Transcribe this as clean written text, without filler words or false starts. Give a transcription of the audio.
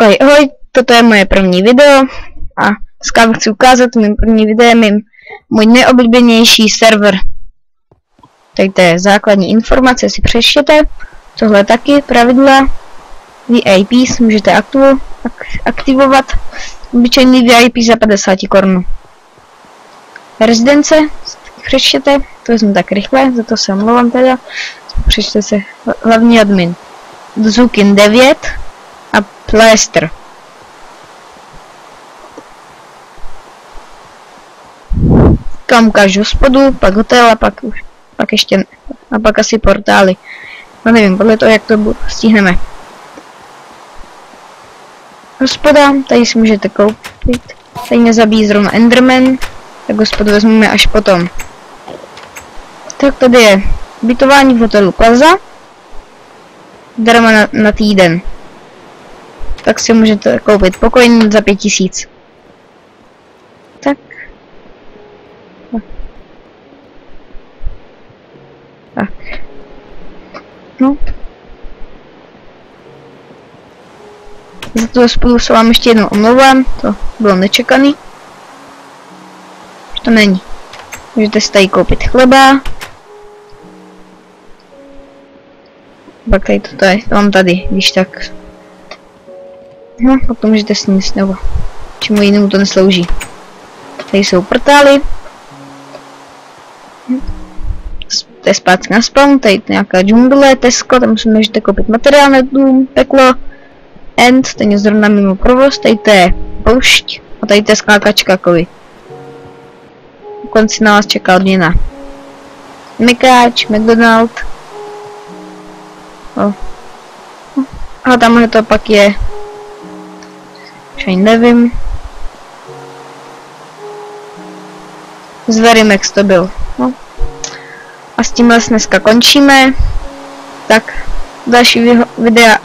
Ahoj, toto je moje první video a dneska vám chci ukázat mým prvním videem můj nejoblíbenější server. Tady to je základní informace, si přečtěte. Tohle je taky pravidla. VIPs můžete aktivovat. Obyčejný VIP za 50 korun. Rezidence, přečtěte, to vezmu tak rychle, za to se omlouvám teda. Přečtěte se hlavní admin. Zukin 9 a Plaster. Kam ukážu hospodu, pak hotel a pak ještě a pak asi portály. No nevím, podle toho jak to stihneme. Hospoda, tady si můžete koupit. Tady nezabíjí zrovna Enderman, tak hospodu vezmeme až potom. Tak tady je ubytování v hotelu Plaza. Darma na týden. Tak si můžete koupit pokoj za 5000. Tak. Tak. No. Za to spolu se vám ještě jednou omlouvám, to bylo nečekaný. Už to není. Můžete si tady koupit chleba. Pak tady toto je, to mám tady, když tak. No, potom můžete sníst, nebo čemu jinému to neslouží. Tady jsou portály. To je zpátky na spawn, tady nějaká džungle, Tesco, tam si můžete koupit materiál na dům, peklo, End, ten je zrovna mimo provoz, tady to je poušť a tady to je skákačka kovy. Na konci na vás čeká odměna. Mekáč, McDonald. A tamhle to pak je, už ani nevím. Z Verimex to byl. No. A s tímhle dneska končíme. Tak další videa.